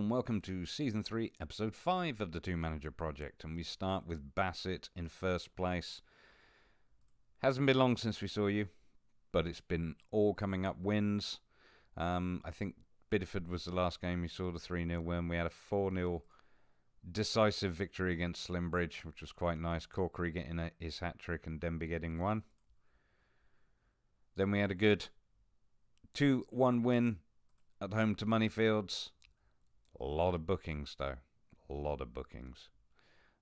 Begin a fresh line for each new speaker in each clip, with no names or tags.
Welcome to Season 3, Episode 5 of the Two Manager Project, and we start with Bassett in first place. Hasn't been long since we saw you, but it's been all coming up wins. I think Bideford was the last game you saw, the 3-0 win. We had a 4-0 decisive victory against Slimbridge, which was quite nice. Corkery getting his hat-trick and Denby getting one. Then we had a good 2-1 win at home to Moneyfields. A lot of bookings, though. A lot of bookings.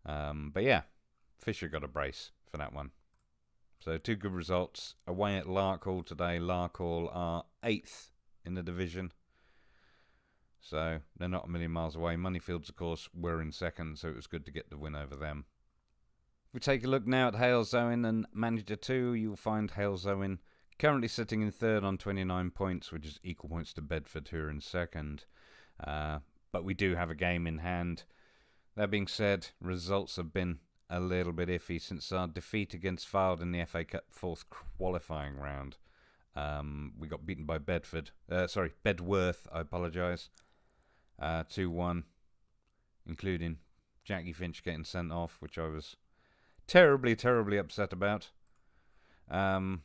But yeah, Fisher got a brace for that one. So two good results. Away at Larkhall today. Larkhall are 8th in the division. So they're not a million miles away. Moneyfields, of course, were in 2nd, so it was good to get the win over them. If we take a look now at Halesowen and Manager 2, you'll find Halesowen currently sitting in 3rd on 29 points, which is equal points to Bedford, who are in 2nd. But we do have a game in hand. That being said, results have been a little bit iffy since our defeat against Fylde in the FA Cup 4th qualifying round. We got beaten by Bedworth, I apologise. 2-1, including Jackie Finch getting sent off, which I was terribly, terribly upset about. And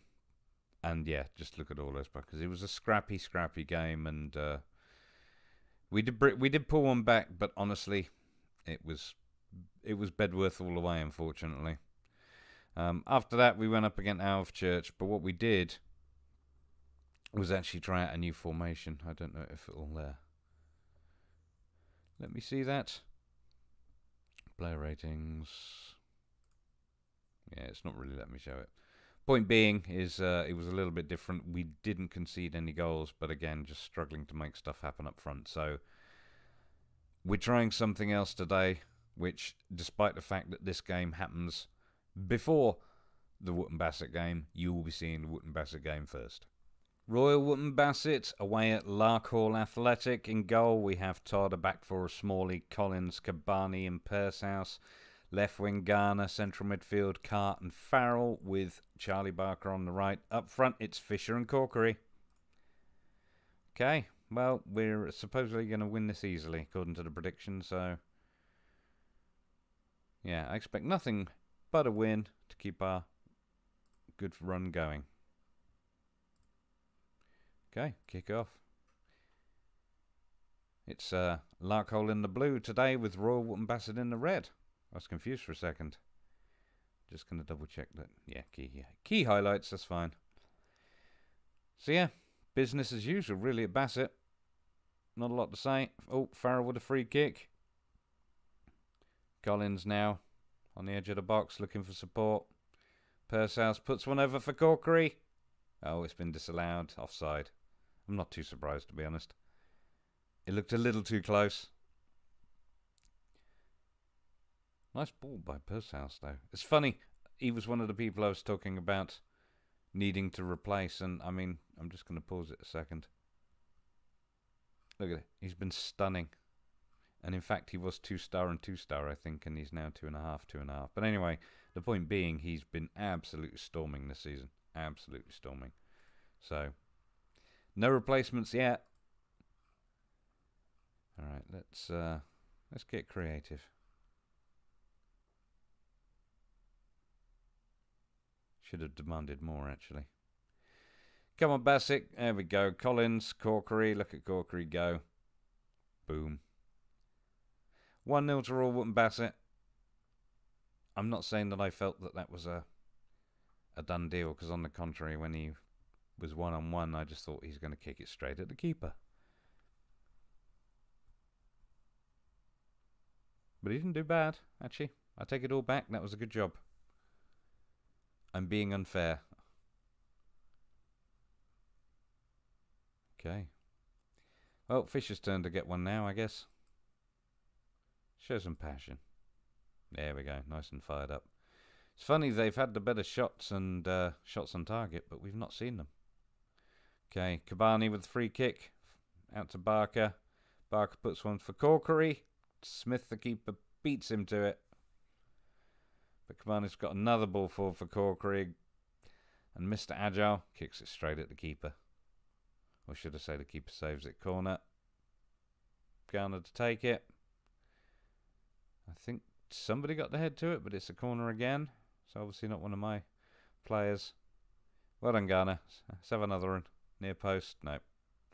yeah, just look at all those because it was a scrappy, scrappy game, and we did pull one back, but honestly, it was Bedworth all the way, unfortunately. After that, we went up against Alvechurch, but what we did was actually try out a new formation. I don't know if it'll let me see that. Player ratings. Yeah, it's not really letting me show it. Point being is it was a little bit different. We didn't concede any goals, but again, just struggling to make stuff happen up front. So we're trying something else today, which, despite the fact that this game happens before the Wootton Bassett game, you will be seeing the Wootton Bassett game first. Royal Wootton Bassett away at Larkhall Athletic. In goal, we have Todd, a back four of Smalley, Collins, Cabani and Persehouse. Left wing, Garner. Central midfield, Cart and Farrell, with Charlie Barker on the right. Up front, it's Fisher and Corkery. Okay, well, we're supposedly going to win this easily, according to the prediction, so yeah, I expect nothing but a win to keep our good run going. Okay, kick off. It's Larkhall in the blue today with Royal Wootton Bassett in the red. I was confused for a second. Just going to double check that. Yeah, key highlights, that's fine. So yeah, business as usual really at Bassett. Not a lot to say. Oh, Farrell with a free kick. Collins now on the edge of the box looking for support. Persehouse puts one over for Corkery. Oh, it's been disallowed. Offside. I'm not too surprised, to be honest. It looked a little too close. Nice ball by Persehouse, though. It's funny, he was one of the people I was talking about needing to replace, and I mean, I'm just going to pause it a second. Look at it. He's been stunning. And in fact, he was 2-star and 2-star, I think, and he's now 2.5, 2.5. But anyway, the point being, he's been absolutely storming this season. Absolutely storming. So, no replacements yet. All right, let's get creative. Should have demanded more, actually. Come on, Bassett. There we go. Collins, Corkery. Look at Corkery go. Boom. 1-0 to Royal Wootton Bassett. I'm not saying that I felt that was a done deal, because on the contrary, when he was one-on-one, I just thought he's going to kick it straight at the keeper. But he didn't do bad, actually. I take it all back. That was a good job. I'm being unfair. Okay. Well, Fisher's turn to get one now, I guess. Show some passion. There we go. Nice and fired up. It's funny, they've had the better shots and shots on target, but we've not seen them. Okay, Kabani with the free kick. Out to Barker. Barker puts one for Corkery. Smith, the keeper, beats him to it. But Kabani's got another ball forward for Corkery. And Mr. Agile kicks it straight at the keeper. Or should I say the keeper saves it. Corner. Garner to take it. I think somebody got the head to it, but it's a corner again. So obviously not one of my players. Well done, Garner. Let's have another one. Near post. Nope.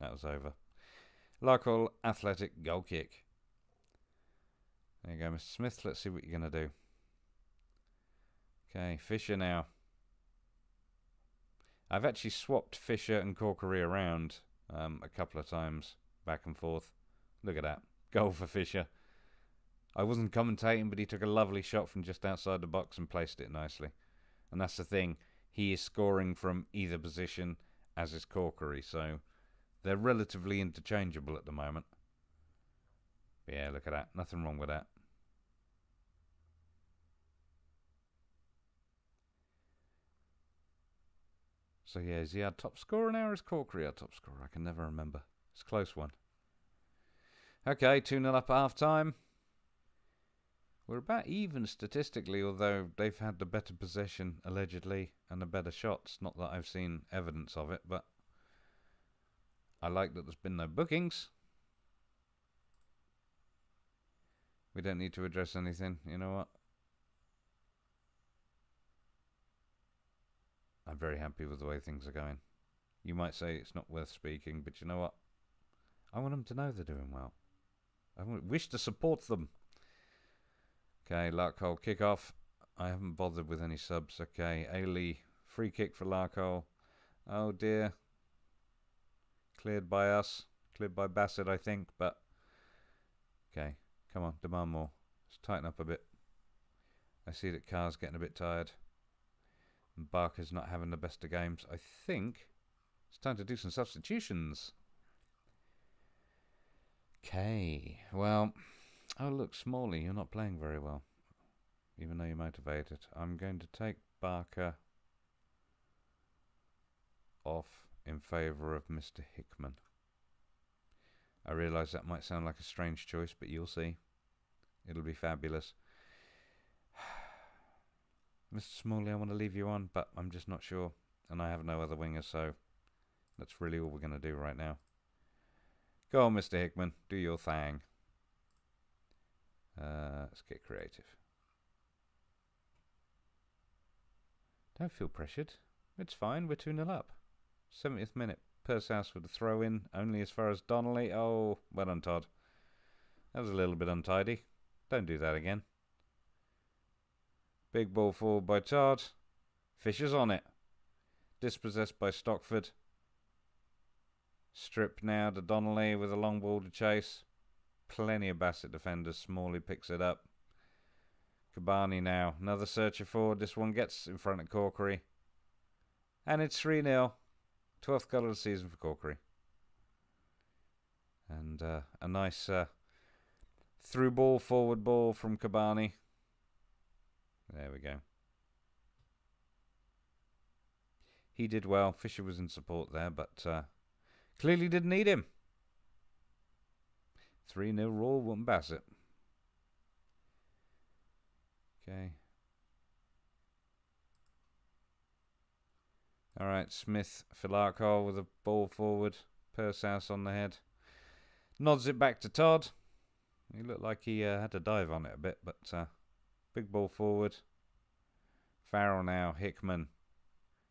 That was over. Larkhall Athletic goal kick. There you go, Mr. Smith. Let's see what you're going to do. Okay, Fisher now. I've actually swapped Fisher and Corkery around a couple of times, back and forth. Look at that. Goal for Fisher. I wasn't commentating, but he took a lovely shot from just outside the box and placed it nicely. And that's the thing. He is scoring from either position, as is Corkery, so they're relatively interchangeable at the moment. But yeah, look at that. Nothing wrong with that. So yeah, is he our top scorer now or is Corkery our top scorer? I can never remember. It's a close one. Okay, 2-0 up at half time. We're about even statistically, although they've had the better possession, allegedly, and the better shots. Not that I've seen evidence of it, but I like that there's been no bookings. We don't need to address anything. You know what? I'm very happy with the way things are going. You might say it's not worth speaking, but you know what? I want them to know they're doing well. I wish to support them. Okay, Larkhall kick-off. I haven't bothered with any subs. Okay, Ailey, free kick for Larkhall. Oh dear. Cleared by us. Cleared by Bassett, I think, but... Okay, come on, demand more. Let's tighten up a bit. I see that Carr's getting a bit tired. And Barker's not having the best of games. I think it's time to do some substitutions. Okay, well... Oh, look, Smalley, you're not playing very well, even though you're motivated. I'm going to take Barker off in favour of Mr. Hickman. I realise that might sound like a strange choice, but you'll see. It'll be fabulous. Mr. Smalley, I want to leave you on, but I'm just not sure. And I have no other wingers, so that's really all we're going to do right now. Go on, Mr. Hickman. Do your thing. Let's get creative. Don't feel pressured. It's fine. We're 2-0 up. 70th minute. Pursehouse with a throw in. Only as far as Donnelly. Oh, well done, Todd. That was a little bit untidy. Don't do that again. Big ball forward by Todd. Fisher's on it. Dispossessed by Stockford. Strip now to Donnelly with a long ball to chase. Plenty of Bassett defenders. Smalley picks it up. Kabani now. Another searcher forward. This one gets in front of Corkery. And it's 3-0. 12th goal of the season for Corkery. And a nice through ball, forward ball from Kabani. There we go. He did well. Fisher was in support there, but clearly didn't need him. 3-0 Royal Wootton Bassett. Okay. Alright, Smith for Larkhall with a ball forward. Pursehouse on the head. Nods it back to Todd. He looked like he had to dive on it a bit, but big ball forward. Farrell now. Hickman.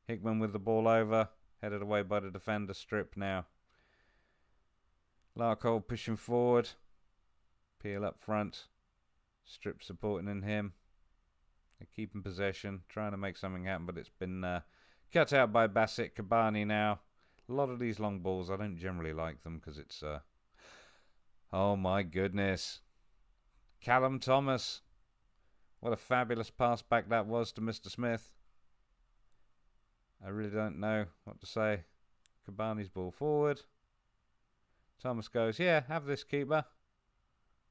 Hickman with the ball over. Headed away by the defender. Strip now. Larkhall pushing forward. Peel up front. Strip supporting in him. They're keeping possession. Trying to make something happen, but it's been cut out by Bassett. Kabani now. A lot of these long balls, I don't generally like them because it's... oh my goodness. Callum Thomas. What a fabulous pass back that was to Mr. Smith. I really don't know what to say. Kabani's ball forward. Thomas goes, yeah, have this, keeper.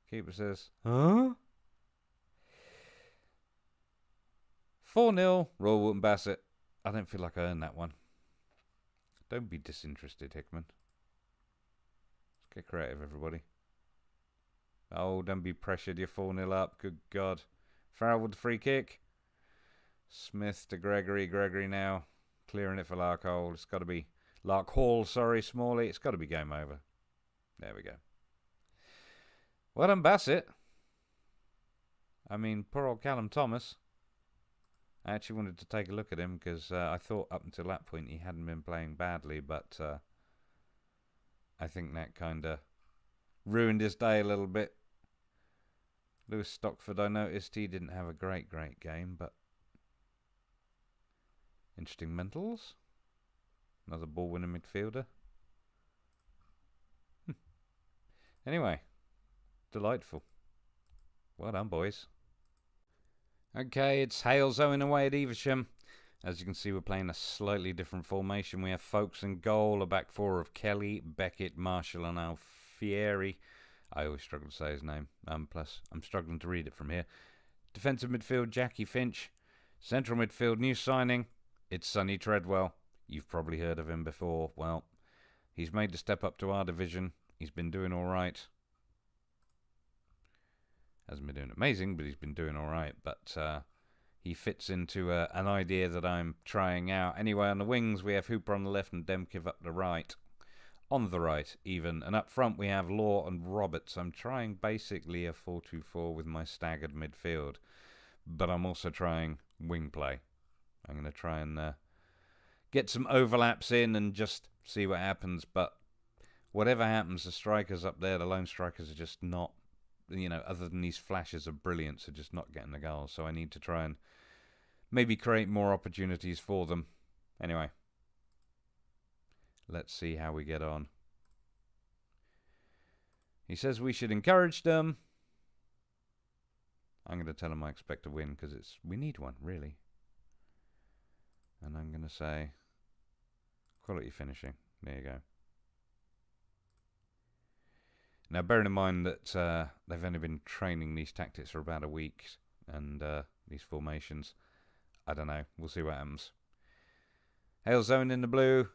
Keeper says, huh? 4-0, Royal Wootton Bassett. I don't feel like I earned that one. Don't be disinterested, Hickman. Let's get creative, everybody. Oh, don't be pressured. You're 4-0 up. Good God. Farrell with the free kick. Smith to Gregory. Gregory now clearing it for Larkhall. It's got to be Larkhall, sorry, Smalley. It's got to be game over. There we go. Well done, Bassett. I mean, poor old Callum Thomas. I actually wanted to take a look at him because I thought up until that point he hadn't been playing badly, but I think that kind of ruined his day a little bit. Lewis Stockford, I noticed he didn't have a great game, but interesting mentals. Another ball-winning midfielder. Anyway, delightful. Well done, boys. Okay, it's Hales Owen away at Evesham. As you can see, we're playing a slightly different formation. We have Folks in goal, a back four of Kelly, Beckett, Marshall and Alfieri. I always struggle to say his name. Plus, I'm struggling to read it from here. Defensive midfield, Jackie Finch. Central midfield, new signing. It's Sonny Treadwell. You've probably heard of him before. Well, he's made the step up to our division. He's been doing all right. Hasn't been doing amazing, but he's been doing all right. But he fits into an idea that I'm trying out. Anyway, on the wings, we have Hooper on the left and Demkiv up the right. On the right, even. And up front, we have Law and Roberts. I'm trying basically a 4-2-4 with my staggered midfield. But I'm also trying wing play. I'm going to try and get some overlaps in and just see what happens. But whatever happens, the strikers up there, the lone strikers are just not, other than these flashes of brilliance, are just not getting the goals. So I need to try and maybe create more opportunities for them. Anyway, let's see how we get on. He says we should encourage them. I'm going to tell him I expect a win because we need one, really. And I'm going to say quality finishing. There you go. Now, bearing in mind that they've only been training these tactics for about a week and these formations, I don't know. We'll see what happens. Hales Owen in the blue.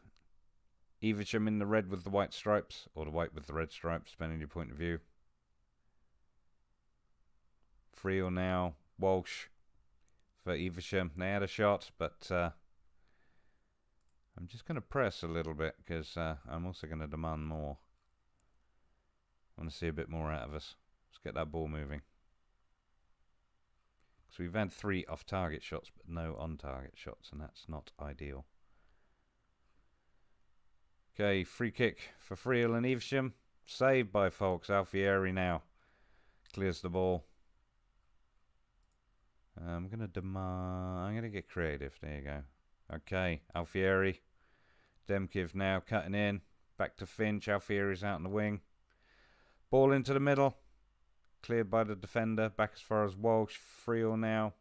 Evesham in the red with the white stripes, or the white with the red stripes, depending on your point of view. Friel now. Walsh for Evesham. They had a shot, but I'm just going to press a little bit because I'm also going to demand more. I want to see a bit more out of us. Let's get that ball moving. So we've had 3 off-target shots, but no on-target shots, and that's not ideal. Okay, free kick for Friel and Evesham. Saved by Folks. Alfieri now clears the ball. I'm going to get creative. There you go. Okay, Alfieri. Demkiv now cutting in. Back to Finch. Alfieri's out in the wing. Ball into the middle. Cleared by the defender. Back as far as Walsh. Friel now.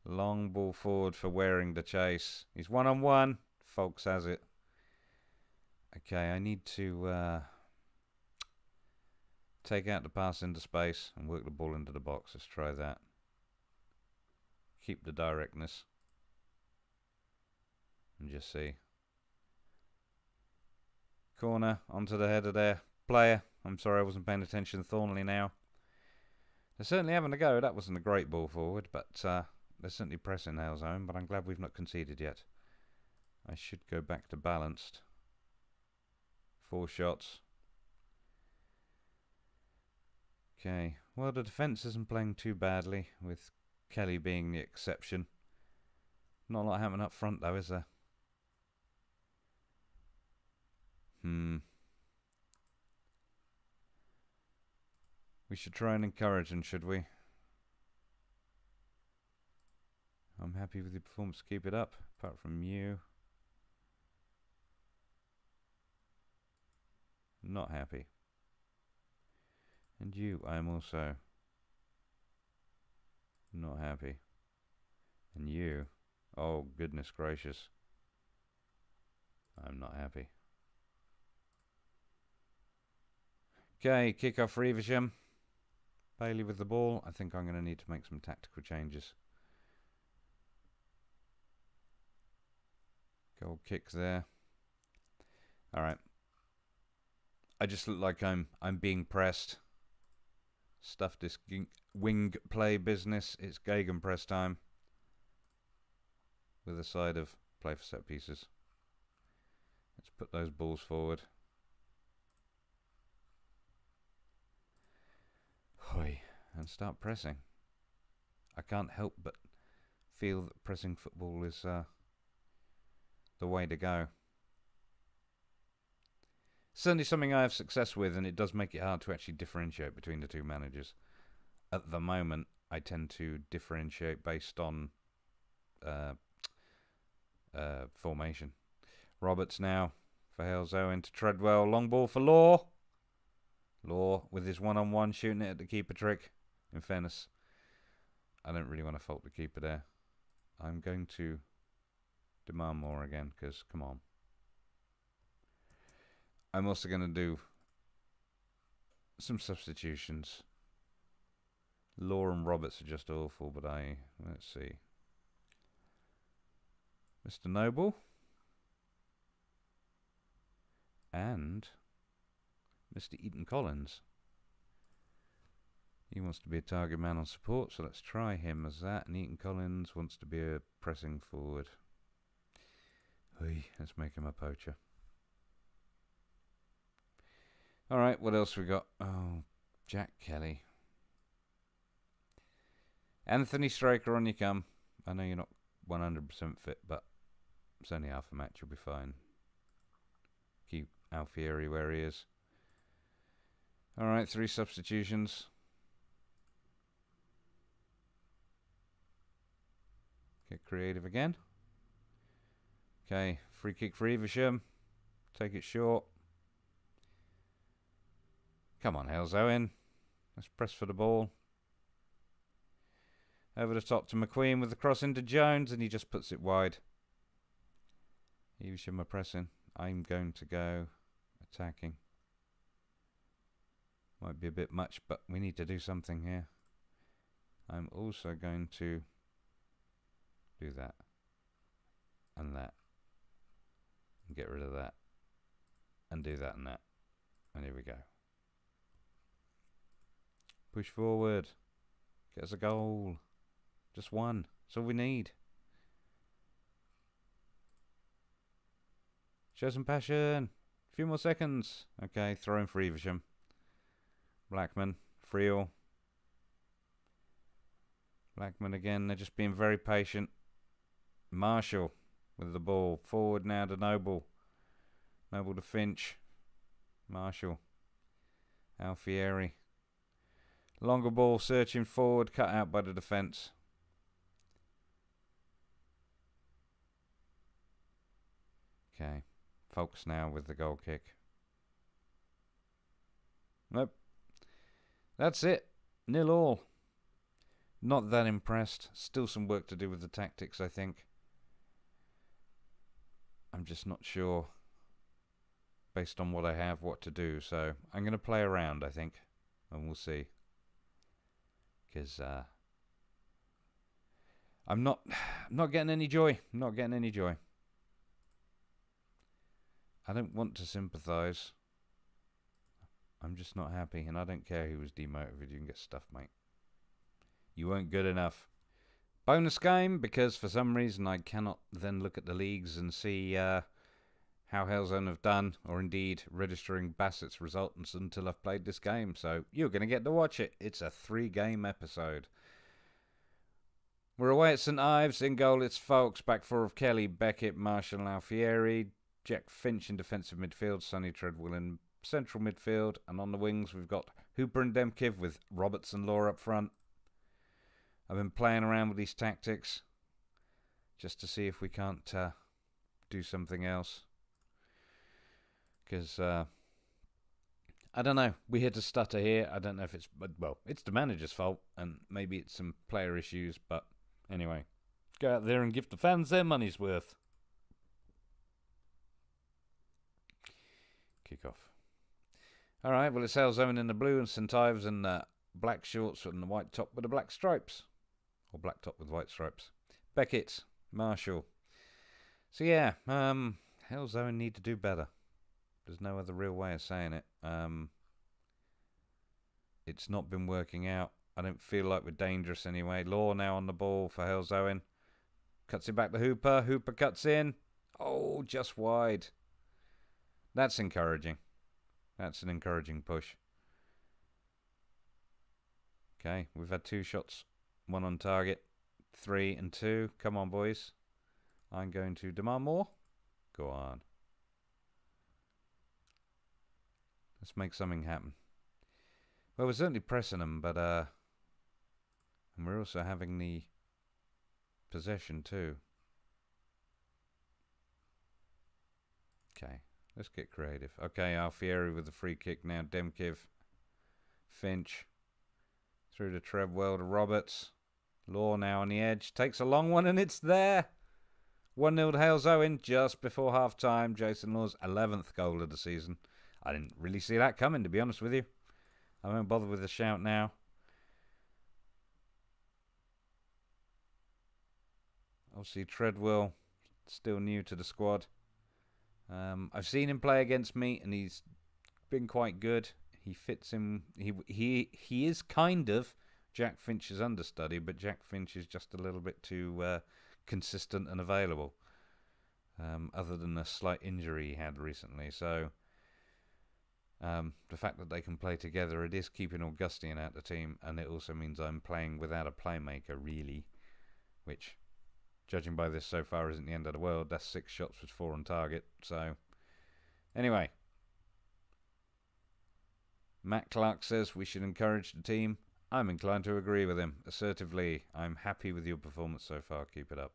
Long ball forward for Waring the chase. He's one-on-one. Folks has it. Okay, I need to take out the pass into space and work the ball into the box. Let's try that. Keep the directness. And just see. Corner onto the header there. Player. I'm sorry I wasn't paying attention. Thornley now. They're certainly having a go. That wasn't a great ball forward, but they're certainly pressing Hales Owen, but I'm glad we've not conceded yet. I should go back to balanced. 4 shots. Okay. Well, the defence isn't playing too badly, with Kelly being the exception. Not a lot happening up front, though, is there? We should try and encourage them, should we? I'm happy with the performance. Keep it up, apart from you. Not happy. And you, I'm also not happy. And you, oh goodness gracious, I'm not happy. Okay, kick off for Evesham. Bailey with the ball. I think I'm going to need to make some tactical changes. Goal kick there. All right. I just look like I'm being pressed. Stuff this wing play business. It's gegenpress time. With a side of play for set pieces. Let's put those balls forward. Hoi, and start pressing. I can't help but feel that pressing football is the way to go. Certainly something I have success with, and it does make it hard to actually differentiate between the two managers. At the moment, I tend to differentiate based on formation. Roberts now for Halesowen into Treadwell. Long ball for Law. Law with his one-on-one shooting it at the keeper trick. In fairness, I don't really want to fault the keeper there. I'm going to demand more again, because come on. I'm also going to do some substitutions. Law and Roberts are just awful, but let's see. Mr. Noble. And Mr. Eaton Collins. He wants to be a target man on support, so let's try him as that. And Eaton Collins wants to be a pressing forward. Let's make him a poacher. Alright, what else we got? Oh, Jack Kelly. Anthony Straker, on you come. I know you're not 100% fit, but it's only half a match, you'll be fine. Keep Alfieri where he is. Alright, 3 substitutions. Get creative again. Okay, free kick for Evesham. Take it short. Come on, Halesowen. Let's press for the ball. Over the top to McQueen with the cross into Jones, and he just puts it wide. Evesham are pressing. I'm going to go attacking. Might be a bit much, but we need to do something here. I'm also going to do that. And that. And get rid of that. And do that and that. And here we go. Push forward. Get us a goal. Just one. That's all we need. Show some passion. A few more seconds. Okay, throw in for Evesham. Blackman. Friel. Blackman again. They're just being very patient. Marshall with the ball. Forward now to Noble. Noble to Finch. Marshall. Alfieri. Longer ball searching forward. Cut out by the defence. Okay. Folks now with the goal kick. Nope. That's it. 0-0. Not that impressed. Still some work to do with the tactics, I think. I'm just not sure, based on what I have, what to do. So I'm going to play around, I think, and we'll see. Because I'm not getting any joy. Not getting any joy. I don't want to sympathise. I'm just not happy, and I don't care who was demotivated. You can get stuffed, mate. You weren't good enough. Bonus game, because for some reason I cannot then look at the leagues and see how Halesowen have done, or indeed registering Bassett's results until I've played this game. So you're going to get to watch it. It's a 3-game episode. We're away at St Ives. In goal, it's Folks. Back 4 of Kelly, Beckett, Marshall, Alfieri. Jack Finch in defensive midfield. Sonny Treadwell in central midfield. And on the wings, we've got Hooper and Demkiv with Roberts and Law up front. I've been playing around with these tactics just to see if we can't do something else. Because, I don't know, we hit a stutter here. I don't know if it's, well, it's the manager's fault, and maybe it's some player issues, but anyway, go out there and give the fans their money's worth. Kick off. All right, well, it's Halesowen in the blue and St Ives in the black shorts and the white top with the black stripes. Or black top with white stripes. Beckett, Marshall. So yeah, Hellzone need to do better. There's no other real way of saying it. It's not been working out. I don't feel like we're dangerous anyway. Law now on the ball for Hellzone. Cuts it back to Hooper. Hooper cuts in. Oh, just wide. That's encouraging. That's an encouraging push. Okay, we've had 2 shots. 1 on target. 3 and 2. Come on, boys. I'm going to demand more. Go on. Let's make something happen. Well, we're certainly pressing them, but and we're also having the possession too. Okay, let's get creative. Okay, Alfieri with the free kick now. Demkiv, Finch, through to Treadwell to Roberts. Law now on the edge. Takes a long one and it's there. 1-0 to Hellzone just before half-time. Jason Law's 11th goal of the season. I didn't really see that coming, to be honest with you. I won't bother with the shout now. Obviously, Treadwell, still new to the squad. I've seen him play against me, and he's been quite good. He fits in. He is kind of Jack Finch's understudy, but Jack Finch is just a little bit too consistent and available. Other than a slight injury he had recently, so the fact that they can play together, it is keeping Augustine out of the team, and it also means I'm playing without a playmaker, really, which, judging by this so far, isn't the end of the world. That's 6 shots with 4 on target. So, anyway, Matt Clark says we should encourage the team. I'm inclined to agree with him. Assertively, I'm happy with your performance so far. Keep it up.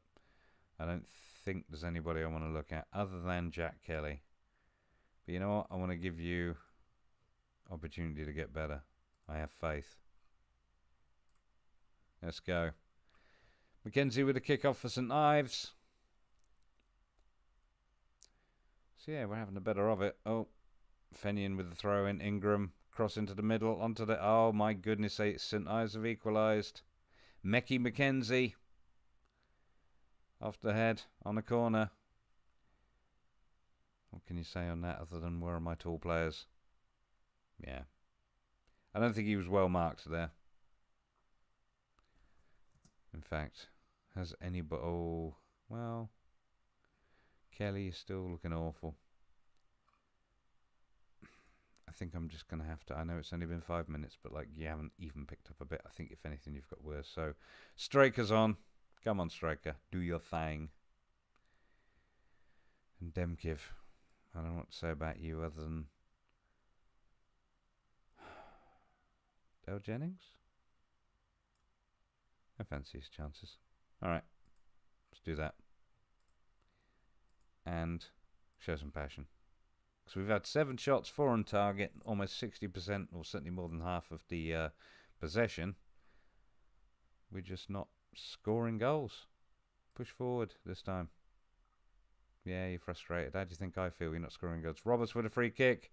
I don't think there's anybody I want to look at other than Jack Kelly. But you know what? I want to give you opportunity to get better. I have faith. Let's go. McKenzie with a kick-off for St Ives. So yeah, we're having a better of it. Oh, Fenian with the throw in. Ingram, cross into the middle, onto the... Oh my goodness, St Ives have equalised. Mecky McKenzie. Off the head, on the corner. What can you say on that other than where are my tall players? Yeah. I don't think he was well marked there. In fact, has anybody... Oh, well... Kelly is still looking awful. I think I'm just going to have to... I know it's only been 5 minutes, but like you haven't even picked up a bit. I think if anything you've got worse. So, Striker's on. Come on, Striker. Do your thing. And Demkiv. I don't know what to say about you other than... Dale Jennings? I fancy his chances. Alright. Let's do that. And show some passion. So we've had 7 shots, 4 on target, almost 60%, or certainly more than half of the possession. We're just not scoring goals. Push forward this time. Yeah, you're frustrated. How do you think I feel? You're not scoring goals. Roberts with a free kick.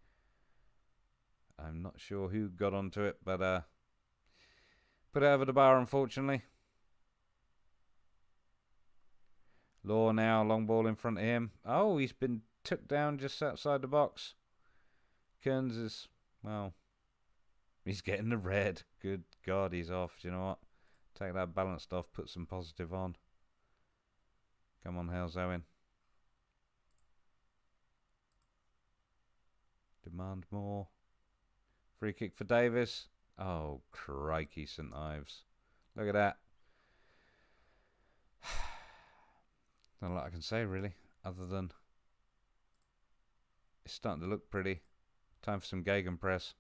I'm not sure who got onto it, but put it over the bar, unfortunately. Law now, long ball in front of him. Oh, he's been took down just outside the box. Kearns is, well, he's getting the red. Good God, he's off. Do you know what? Take that balanced off, put some positive on. Come on, Hellzone. Demand more. Free kick for Davis. Oh, crikey, St Ives. Look at that. Not a lot I can say, really, other than it's starting to look pretty. Time for some gegenpress.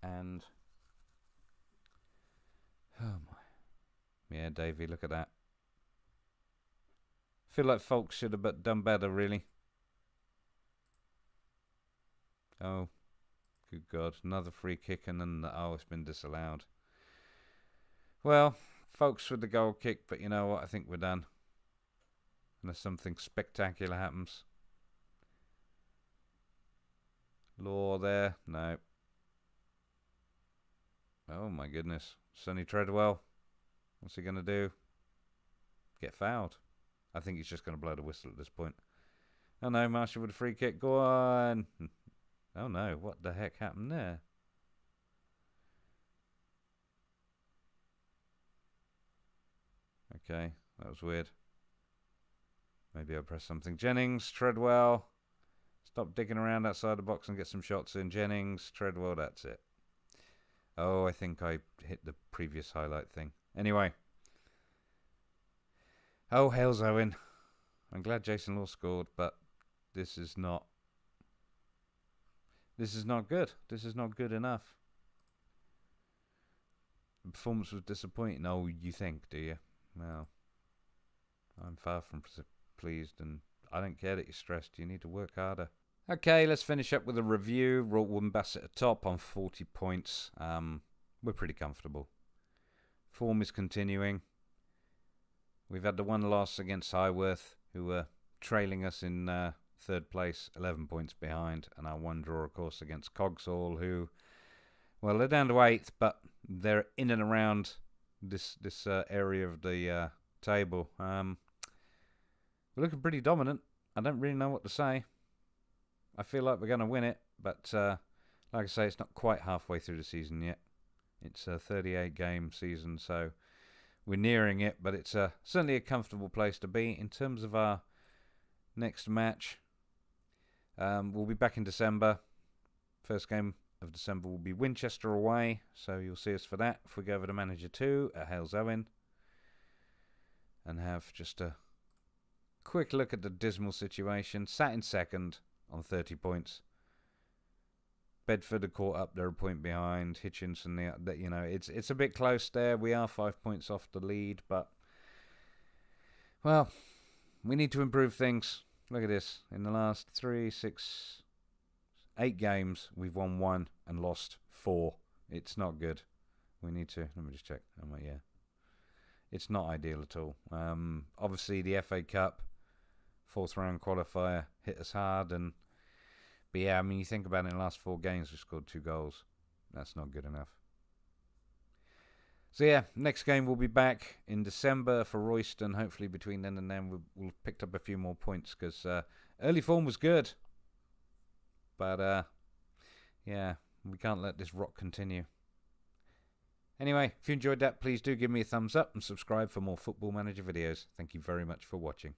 And... oh my. Yeah, Davey, look at that. Feel like folks should have done better, really. Oh, good God. Another free kick and then... oh, it's been disallowed. Well, folks with the goal kick, but you know what? I think we're done. Unless something spectacular happens. Law there. No. Oh my goodness. Sonny Treadwell. What's he going to do? get fouled. I think he's just going to blow the whistle at this point. Oh no, Marshall with a free kick. Go on. Oh no, what the heck happened there? Okay, that was weird. Maybe I'll press something. Jennings, Treadwell. Stop digging around outside the box and get some shots in. Jennings, Treadwell, that's it. Oh, I think I hit the previous highlight thing. Anyway. Oh, Hales Owen. I'm glad Jason Law scored, but this is not good. This is not good enough. The performance was disappointing. Oh, you think, do you? Well, I'm far from pleased, and I don't care that you're stressed. You need to work harder. Okay, let's finish up with a review. Royal Wootton Bassett at top on 40 points. We're pretty comfortable. Form is continuing. We've had the one loss against Highworth, who were trailing us in third place, 11 points behind, and our one draw, of course, against Coggeshall, who, well, they're down to 8th, but they're in and around this area of the table. We're looking pretty dominant. I don't really know what to say. I feel like we're going to win it, but like I say, it's not quite halfway through the season yet. It's a 38-game season, so we're nearing it, but it's certainly a comfortable place to be. In terms of our next match, we'll be back in December. First game of December will be Winchester away, so you'll see us for that. If we go over to Manager 2 at Hales Owen and have just a quick look at the dismal situation. Sat in second on 30 points. Bedford are caught up, they're a point behind. Hitchinson, you know, it's a bit close there. We are 5 points off the lead, but, well, we need to improve things. Look at this. In the last 8 games, we've won 1 and lost 4. It's not good. We need to, let me just check. Yeah. It's not ideal at all. Obviously, the FA Cup, 4th round qualifier, hit us hard. But yeah, I mean, you think about it, in the last 4 games, we scored 2 goals. That's not good enough. So yeah, next game we'll be back in December for Royston. Hopefully between then and then we'll have picked up a few more points, because early form was good. But yeah, we can't let this rot continue. Anyway, if you enjoyed that, please do give me a thumbs up and subscribe for more Football Manager videos. Thank you very much for watching.